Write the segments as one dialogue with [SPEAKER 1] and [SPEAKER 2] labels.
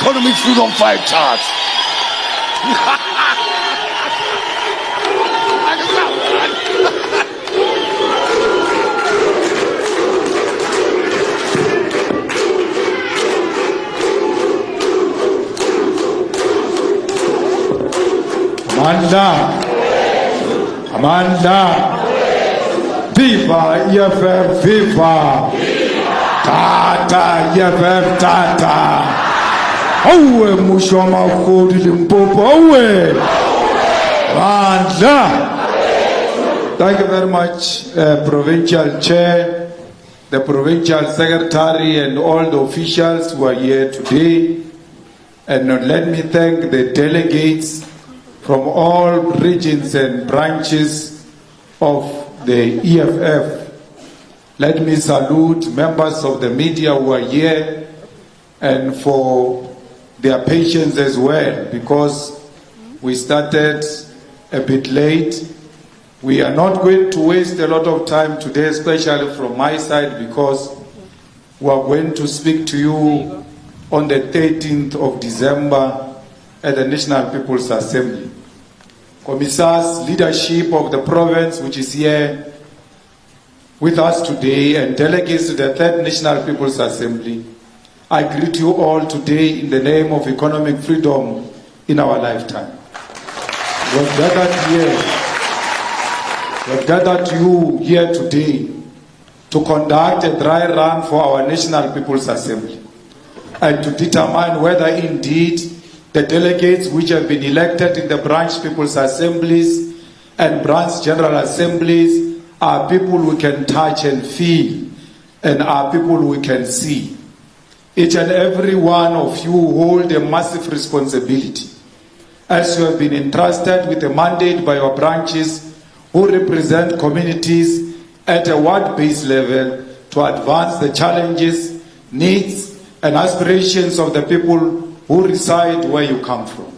[SPEAKER 1] economic freedom fighters.
[SPEAKER 2] Amanda, viva EFF, viva, tata EFF, tata, owe mushoma kodi limpopo, owe, Amanda. Thank you very much, Provincial Chair, the Provincial Secretary, and all the officials who are here today. And let me thank the delegates from all regions and branches of the EFF. Let me salute members of the media who are here and for their patience as well, because we started a bit late. We are not going to waste a lot of time today, especially from my side, because we are going to speak to you on the 13th of December at the National People's Assembly. Commissars, leadership of the province, which is here with us today, and delegates to the Third National People's Assembly, I greet you all today in the name of economic freedom in our lifetime. We have gathered you here today to conduct a dry run for our National People's Assembly and to determine whether indeed the delegates which have been elected in the branch people's assemblies and branch general assemblies are people we can touch and feel and are people we can see. Each and every one of you hold a massive responsibility as you have been entrusted with a mandate by your branches who represent communities at a ward-based level to advance the challenges, needs, and aspirations of the people who reside where you come from.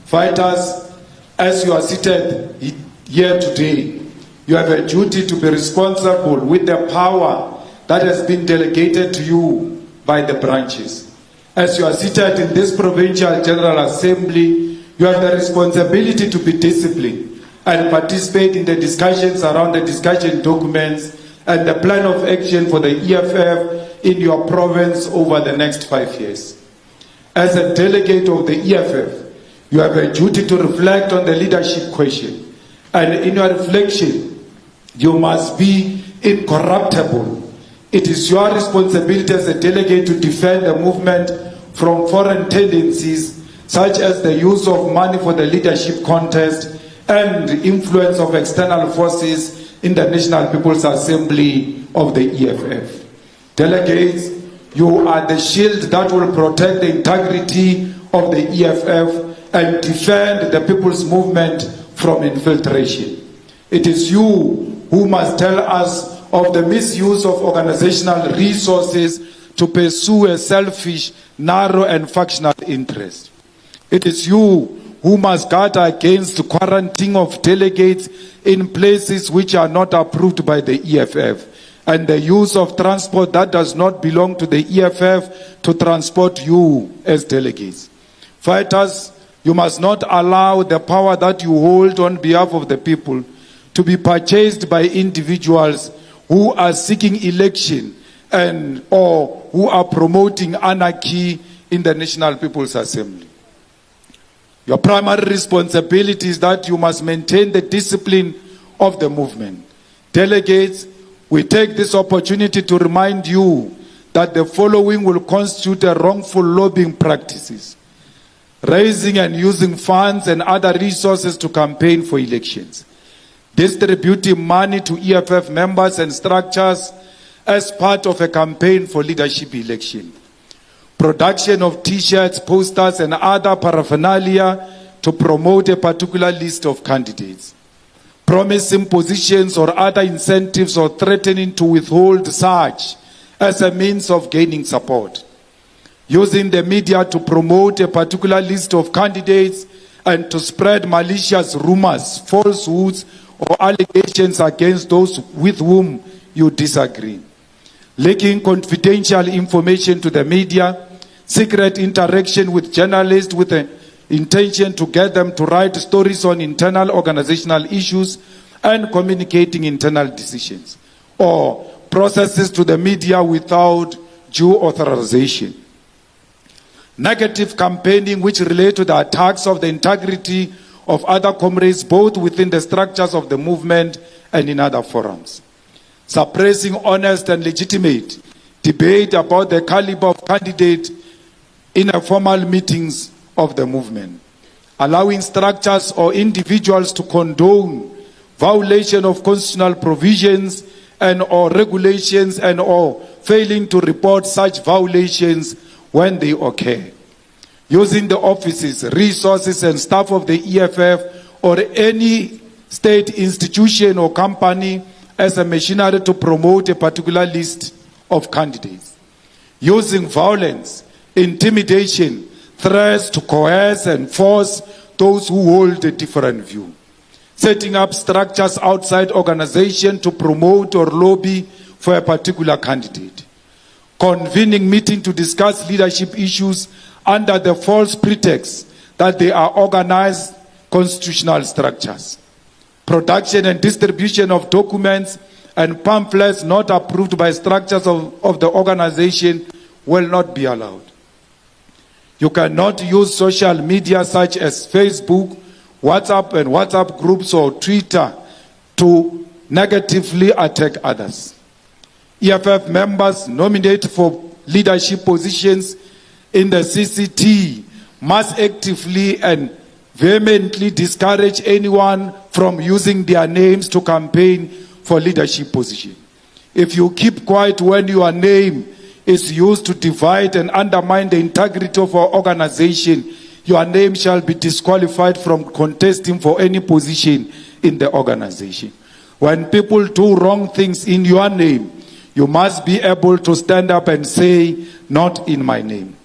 [SPEAKER 2] Fighters, as you are seated here today, you have a duty to be responsible with the power that has been delegated to you by the branches. As you are seated in this Provincial General Assembly, you have the responsibility to be disciplined and participate in the discussions around the discussion documents and the plan of action for the EFF in your province over the next 5 years. As a delegate of the EFF, you have a duty to reflect on the leadership question. And in your reflection, you must be incorruptible. It is your responsibility as a delegate to defend the movement from foreign tendencies, such as the use of money for the leadership contest and the influence of external forces in the National People's Assembly of the EFF. Delegates, you are the shield that will protect the integrity of the EFF and defend the people's movement from infiltration. It is you who must tell us of the misuse of organizational resources to pursue a selfish, narrow, and factional interest. It is you who must guard against quarantine of delegates in places which are not approved by the EFF, and the use of transport that does not belong to the EFF to transport you as delegates. Fighters, you must not allow the power that you hold on behalf of the people to be purchased by individuals who are seeking election and or who are promoting anarchy in the National People's Assembly. Your primary responsibility is that you must maintain the discipline of the movement. Delegates, we take this opportunity to remind you that the following will constitute a wrongful lobbying practices: raising and using funds and other resources to campaign for elections, distributing money to EFF members and structures as part of a campaign for leadership election, production of t-shirts, posters, and other paraphernalia to promote a particular list of candidates, promising positions or other incentives or threatening to withhold such as a means of gaining support, using the media to promote a particular list of candidates and to spread malicious rumors, falsehoods, or allegations against those with whom you disagree, leaking confidential information to the media, secret interaction with journalists with the intention to get them to write stories on internal organizational issues and communicating internal decisions, or processes to the media without due authorization. Negative campaigning, which relate to the attacks of the integrity of other comrades, both within the structures of the movement and in other forums. Suppressing honest and legitimate debate about the caliber of candidate in formal meetings of the movement. Allowing structures or individuals to condone violation of constitutional provisions and or regulations and or failing to report such violations when they occur. Using the offices, resources and staff of the EFF or any state institution or company as a machinery to promote a particular list of candidates. Using violence, intimidation, threats to coerce and force those who hold a different view. Setting up structures outside organization to promote or lobby for a particular candidate. Convening meetings to discuss leadership issues under the false pretext that they are organized constitutional structures. Production and distribution of documents and pamphlets not approved by structures of the organization will not be allowed. You cannot use social media such as Facebook, WhatsApp and WhatsApp groups or Twitter to negatively attack others. EFF members nominated for leadership positions in the CCT must actively and vehemently discourage anyone from using their names to campaign for leadership position. If you keep quiet when your name is used to divide and undermine the integrity of our organization, your name shall be disqualified from contesting for any position in the organization. When people do wrong things in your name, you must be able to stand up and say, "Not in my name."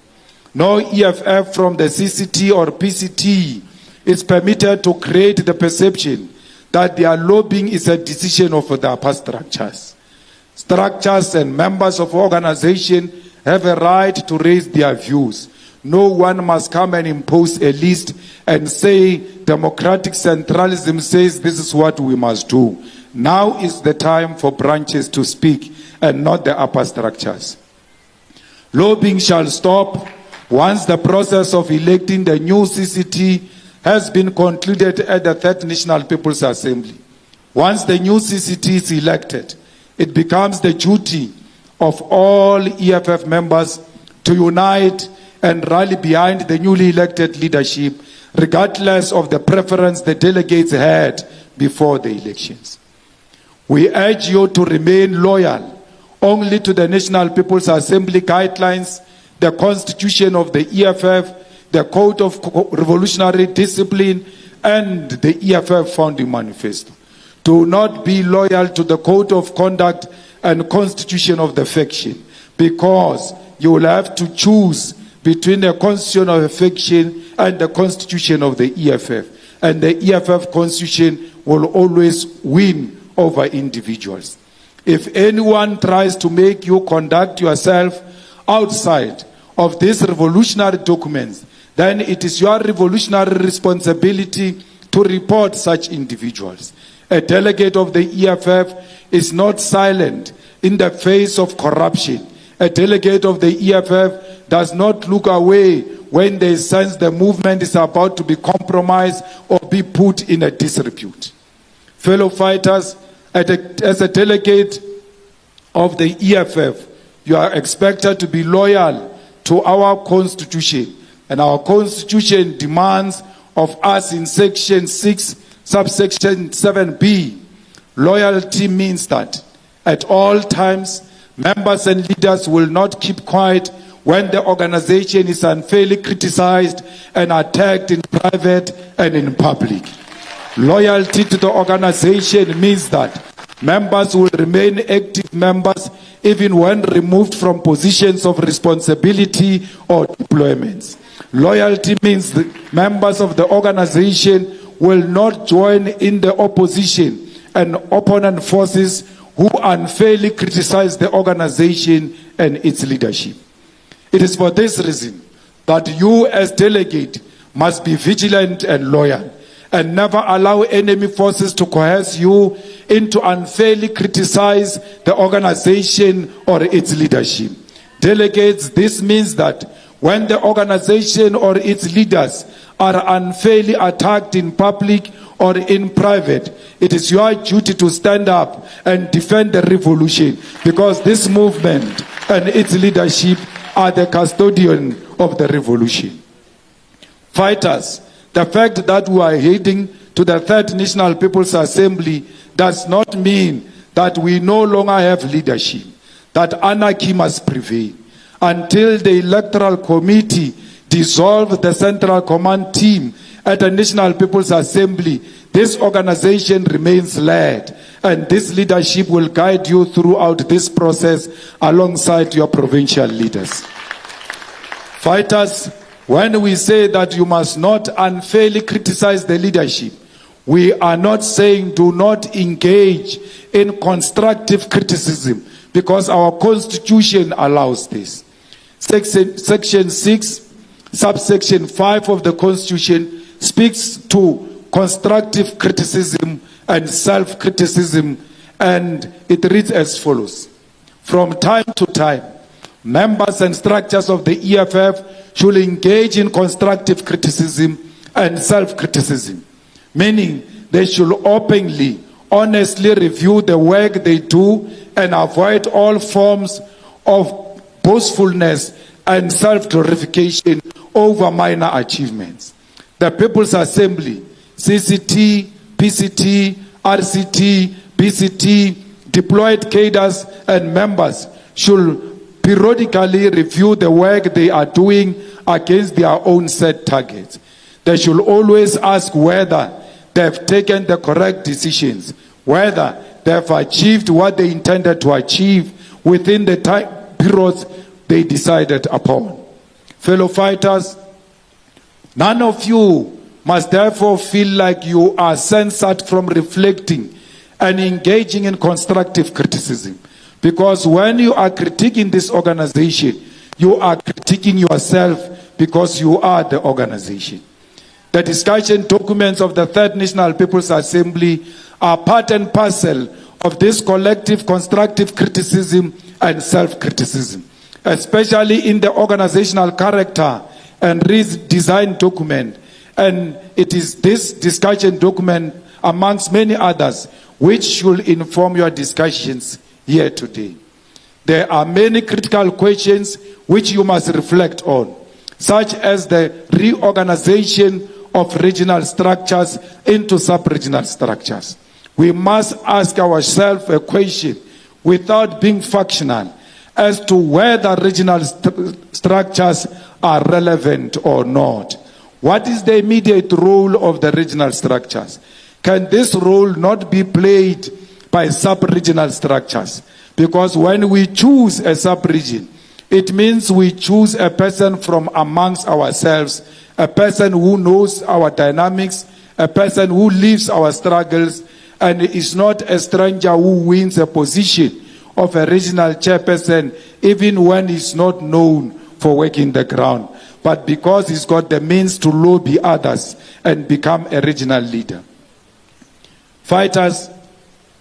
[SPEAKER 2] No EFF from the CCT or PCT is permitted to create the perception that their lobbying is a decision of the upper structures. Structures and members of organization have a right to raise their views. No one must come and impose a list and say democratic centralism says this is what we must do. Now is the time for branches to speak and not the upper structures. Lobbying shall stop once the process of electing the new CCT has been concluded at the Third National People's Assembly. Once the new CCT is elected, it becomes the duty of all EFF members to unite and rally behind the newly elected leadership, regardless of the preference the delegates had before the elections. We urge you to remain loyal only to the National People's Assembly guidelines, the Constitution of the EFF, the Code of Revolutionary Discipline, and the EFF Founding Manifesto. Do not be loyal to the Code of Conduct and Constitution of the faction, because you will have to choose between the Constitution of the faction and the Constitution of the EFF. And the EFF Constitution will always win over individuals. If anyone tries to make you conduct yourself outside of these revolutionary documents, then it is your revolutionary responsibility to report such individuals. A delegate of the EFF is not silent in the face of corruption. A delegate of the EFF does not look away when they sense the movement is about to be compromised or be put in a disrepute. Fellow fighters, as a delegate of the EFF, you are expected to be loyal to our Constitution. And our Constitution demands of us in Section 6, subsection 7b, loyalty means that at all times, members and leaders will not keep quiet when the organization is unfairly criticized and attacked in private and in public. Loyalty to the organization means that members will remain active members even when removed from positions of responsibility or deployments. Loyalty means the members of the organization will not join in the opposition and opponent forces who unfairly criticize the organization and its leadership. It is for this reason that you as delegate must be vigilant and loyal and never allow enemy forces to coerce you into unfairly criticize the organization or its leadership. Delegates, this means that when the organization or its leaders are unfairly attacked in public or in private, it is your duty to stand up and defend the revolution, because this movement and its leadership are the custodian of the revolution. Fighters, the fact that we are heading to the Third National People's Assembly does not mean that we no longer have leadership, that anarchy must prevail. Until the Electoral Committee dissolve the Central Command team at the National People's Assembly, this organization remains led, and this leadership will guide you throughout this process alongside your provincial leaders. Fighters, when we say that you must not unfairly criticize the leadership, we are not saying do not engage in constructive criticism, because our Constitution allows this. Section 6, subsection 5 of the Constitution speaks to constructive criticism and self-criticism, and it reads as follows. From time to time, members and structures of the EFF should engage in constructive criticism and self-criticism, meaning they should openly, honestly review the work they do and avoid all forms of boastfulness and self-glorification over minor achievements. The People's Assembly, CCT, PCT, RCT, BCT, deployed cadres and members should periodically review the work they are doing against their own set targets. They should always ask whether they have taken the correct decisions, whether they have achieved what they intended to achieve within the time periods they decided upon. Fellow fighters, none of you must therefore feel like you are censored from reflecting and engaging in constructive criticism, because when you are critiquing this organization, you are critiquing yourself, because you are the organization. The discussion documents of the Third National People's Assembly are part and parcel of this collective constructive criticism and self-criticism, especially in the organizational character and design document. And it is this discussion document, amongst many others, which should inform your discussions here today. There are many critical questions which you must reflect on, such as the reorganization of regional structures into sub-regional structures. We must ask ourselves a question without being factional as to whether regional structures are relevant or not. What is the immediate role of the regional structures? Can this role not be played by sub-regional structures? Because when we choose a sub-region, it means we choose a person from amongst ourselves, a person who knows our dynamics, a person who lives our struggles, and is not a stranger who wins a position of a regional chairperson, even when he's not known for working the ground, but because he's got the means to lobby others and become a regional leader. Fighters,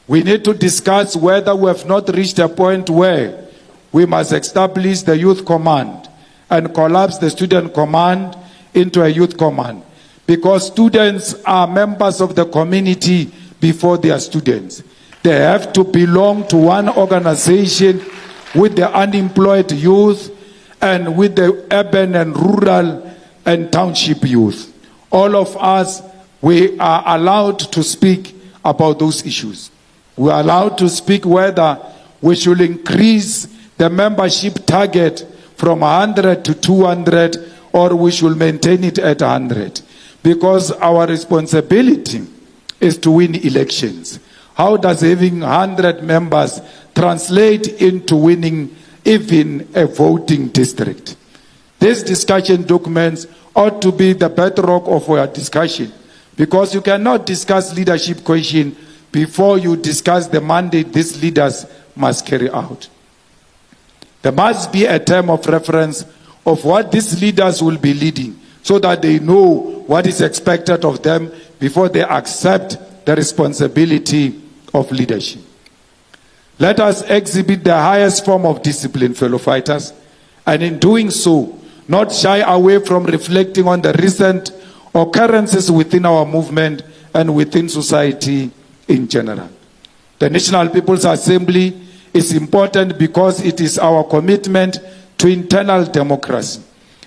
[SPEAKER 2] we need to discuss whether we have not reached a point where we must establish the youth command and collapse the student command into a youth command, because students are members of the community before they are students. They have to belong to one organization with the unemployed youth and with the urban and rural and township youth. All of us, we are allowed to speak about those issues. We are allowed to speak whether we should increase the membership target from 100 to 200, or we should maintain it at 100. Because our responsibility is to win elections. How does having 100 members translate into winning even a voting district? These discussion documents ought to be the bedrock of our discussion, because you cannot discuss leadership question before you discuss the mandate these leaders must carry out. There must be a term of reference of what these leaders will be leading, so that they know what is expected of them before they accept the responsibility of leadership. Let us exhibit the highest form of discipline, fellow fighters, and in doing so, not shy away from reflecting on the recent occurrences within our movement and within society in general. The National People's Assembly is important because it is our commitment to internal democracy,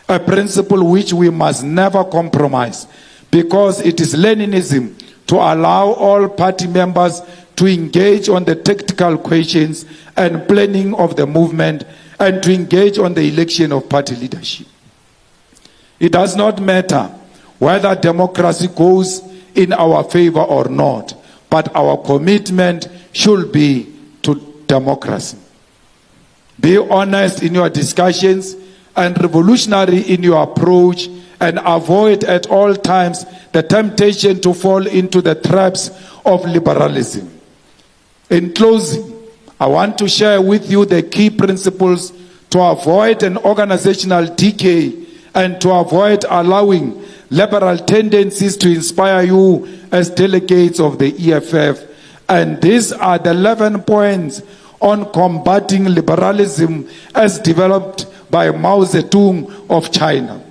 [SPEAKER 2] a principle which we must never compromise, because it is Leninism to allow all party members to engage on the tactical questions and planning of the movement and to engage on the election of party leadership. It does not matter whether democracy goes in our favor or not, but our commitment should be to democracy. Be honest in your discussions and revolutionary in your approach, and avoid at all times the temptation to fall into the traps of liberalism. In closing, I want to share with you the key principles to avoid an organizational decay and to avoid allowing liberal tendencies to inspire you as delegates of the EFF. And these are the 11 points on combating liberalism as developed by Mao Zedong of China.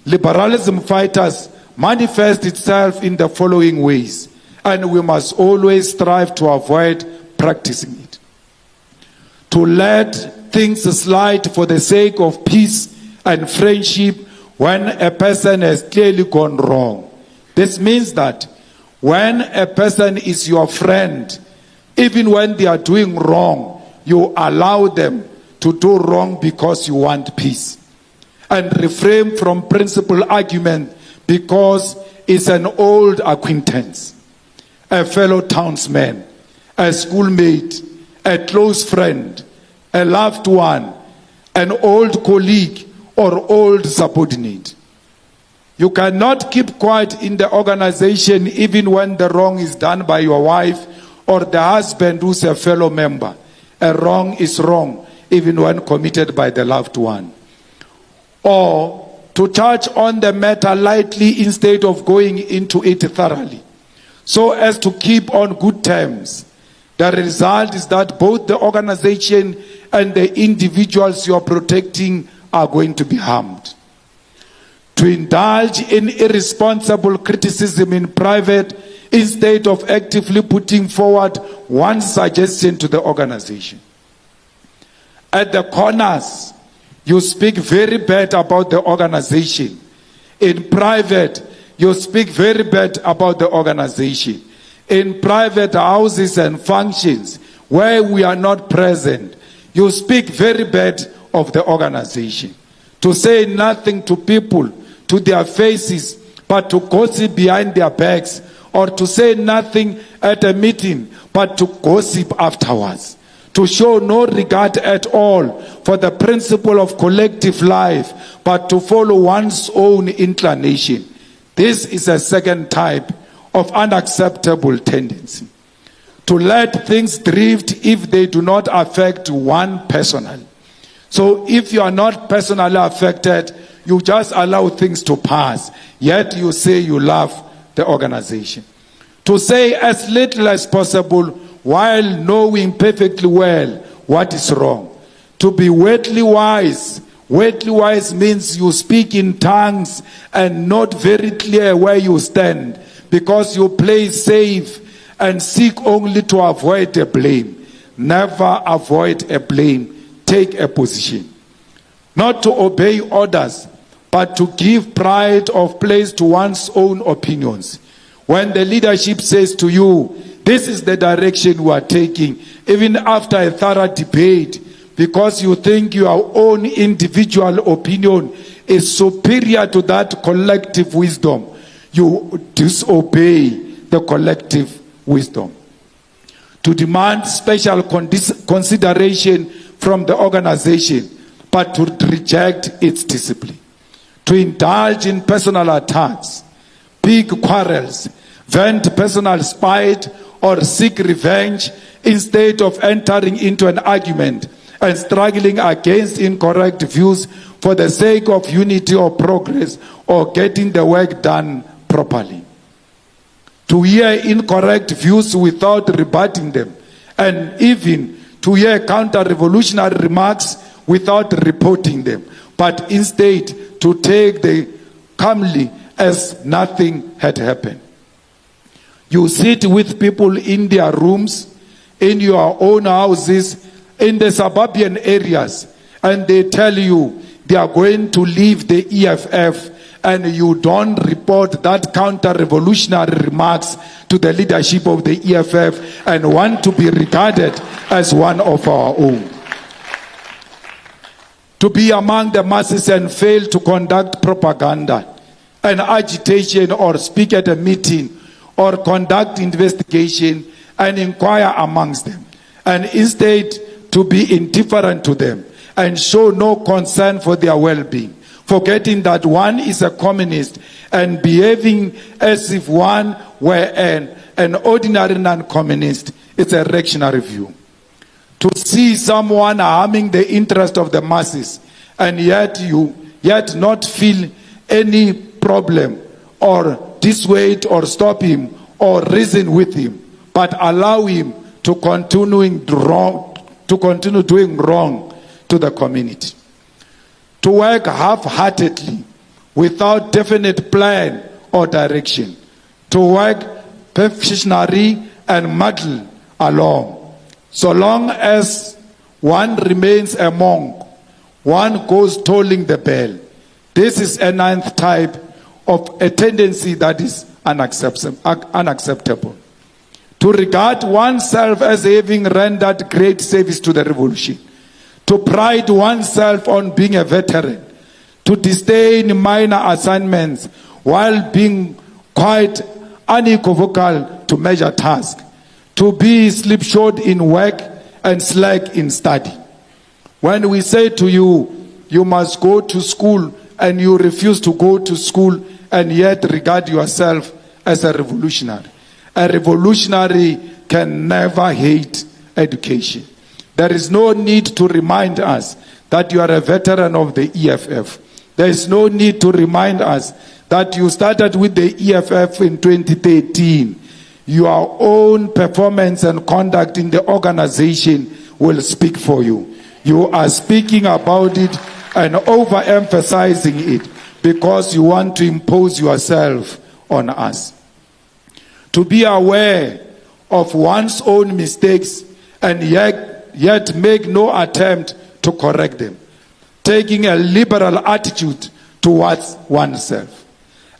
[SPEAKER 2] Liberalism fighters manifest itself in the following ways, and we must always strive to avoid practicing it. To let things slide for the sake of peace and friendship when a person has clearly gone wrong. This means that when a person is your friend, even when they are doing wrong, you allow them to do wrong because you want peace. And refrain from principal argument because it's an old acquaintance, a fellow townsman, a schoolmate, a close friend, a loved one, an old colleague, or old subordinate. You cannot keep quiet in the organization even when the wrong is done by your wife or the husband who's a fellow member. A wrong is wrong even when committed by the loved one. Or to touch on the matter lightly instead of going into it thoroughly, so as to keep on good terms. The result is that both the organization and the individuals you are protecting are going to be harmed. To indulge in irresponsible criticism in private instead of actively putting forward one suggestion to the organization. At the corners, you speak very bad about the organization. In private, you speak very bad about the organization. In private houses and functions where we are not present, you speak very bad of the organization. To say nothing to people, to their faces, but to gossip behind their backs, or to say nothing at a meeting, but to gossip afterwards. To show no regard at all for the principle of collective life, but to follow one's own inclination. This is a second type of unacceptable tendency. To let things drift if they do not affect one personally. So if you are not personally affected, you just allow things to pass, yet you say you love the organization. To say as little as possible while knowing perfectly well what is wrong. To be wordly wise. Wordly wise means you speak in tongues and not very clear where you stand, because you play safe and seek only to avoid a blame. Never avoid a blame. Take a position. Not to obey orders, but to give pride of place to one's own opinions. When the leadership says to you, this is the direction we are taking, even after a thorough debate, because you think your own individual opinion is superior to that collective wisdom, you disobey the collective wisdom. To demand special consideration from the organization, but to reject its discipline. To indulge in personal attacks, big quarrels, vent personal spite, or seek revenge instead of entering into an argument and struggling against incorrect views for the sake of unity or progress or getting the work done properly. To hear incorrect views without rebutting them, and even to hear counter-revolutionary remarks without reporting them, but instead to take the calmly as nothing had happened. You sit with people in their rooms, in your own houses, in the suburban areas, and they tell you they are going to leave the EFF, and you don't report that counter-revolutionary remarks to the leadership of the EFF and want to be regarded as one of our own. To be among the masses and fail to conduct propaganda and agitation or speak at a meeting or conduct investigation and inquire amongst them, and instead to be indifferent to them and show no concern for their well-being, forgetting that one is a communist and behaving as if one were an ordinary non-communist. It's a reactionary view. To see someone harming the interest of the masses and yet not feel any problem or dissuade or stop him or reason with him, but allow him to continue doing wrong to the community. To work half-heartedly without definite plan or direction. To work perfectionary and muddle along. So long as one remains a monk, one goes tolling the bell. This is a ninth type of a tendency that is unacceptable. To regard oneself as having rendered great service to the revolution. To pride oneself on being a veteran. To disdain minor assignments while being quite unequivocal to major tasks. To be slipshod in work and slack in study. When we say to you, you must go to school, and you refuse to go to school and yet regard yourself as a revolutionary. A revolutionary can never hate education. There is no need to remind us that you are a veteran of the EFF. There is no need to remind us that you started with the EFF in 2013. Your own performance and conduct in the organization will speak for you. You are speaking about it and overemphasizing it because you want to impose yourself on us. To be aware of one's own mistakes and yet make no attempt to correct them. Taking a liberal attitude towards oneself.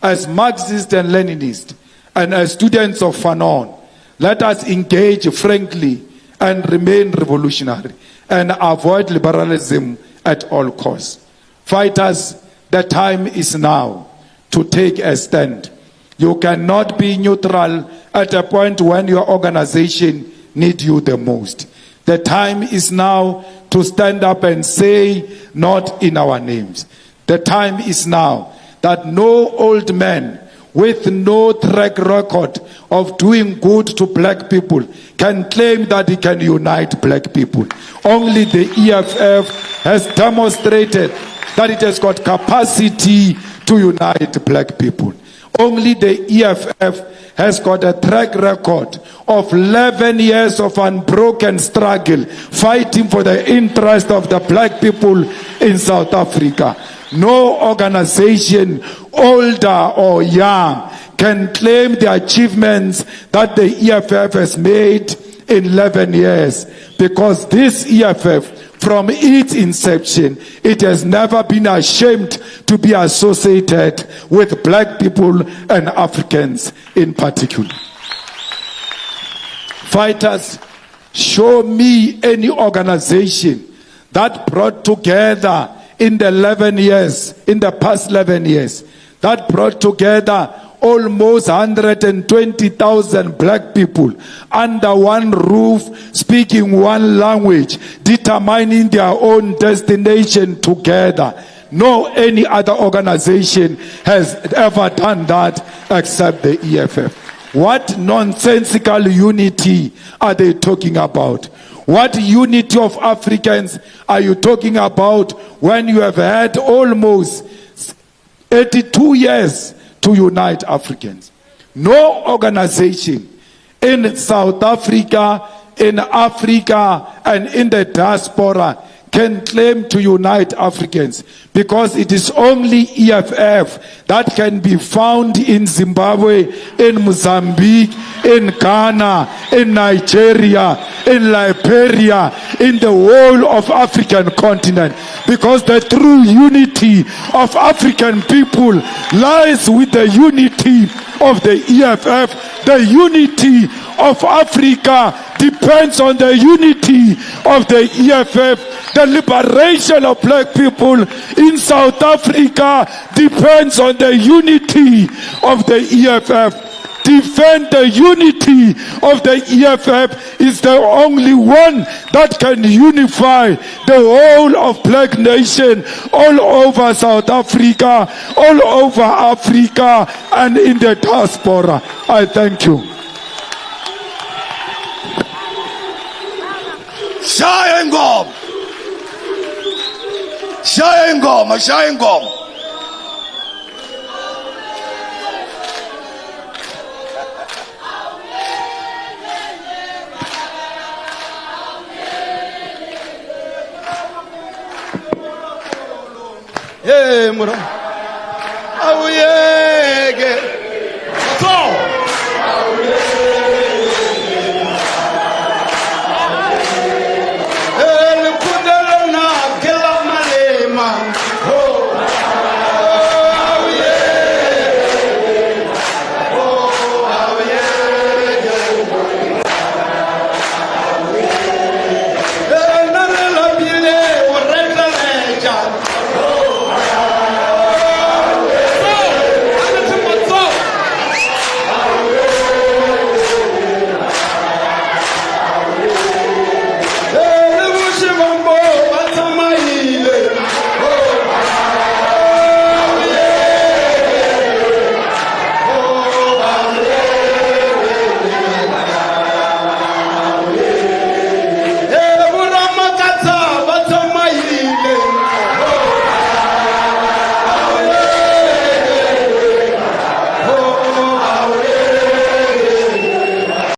[SPEAKER 2] As Marxists and Leninists and as students of Fanon, let us engage frankly and remain revolutionary and avoid liberalism at all costs. Fighters, the time is now to take a stand. You cannot be neutral at a point when your organization needs you the most. The time is now to stand up and say, not in our names. The time is now that no old man with no track record of doing good to black people can claim that he can unite black people. Only the EFF has demonstrated that it has got capacity to unite black people. Only the EFF has got a track record of 11 years of unbroken struggle, fighting for the interest of the black people in South Africa. No organization, older or young, can claim the achievements that the EFF has made in 11 years, because this EFF, from its inception, it has never been ashamed to be associated with black people and Africans in particular. Fighters, show me any organization that brought together in the past 11 years, that brought together almost 120,000 black people under one roof, speaking one language, determining their own destination together. No any other organization has ever done that except the EFF. What nonsensical unity are they talking about? What unity of Africans are you talking about when you have had almost 82 years to unite Africans? No organization in South Africa, in Africa, and in the diaspora can claim to unite Africans, because it is only EFF that can be found in Zimbabwe, in Mozambique, in Ghana, in Nigeria, in Liberia, in the whole of African continent, because the true unity of African people lies with the unity of the EFF. The unity of Africa depends on the unity of the EFF. The liberation of black people in South Africa depends on the unity of the EFF. Defend the unity of the EFF is the only one that can unify the whole of black nation all over South Africa, all over Africa, and in the diaspora. I thank you.
[SPEAKER 1] Shaya ingoma. Shaya ingoma, shaya ingoma. Hey, mura. Awuyeke.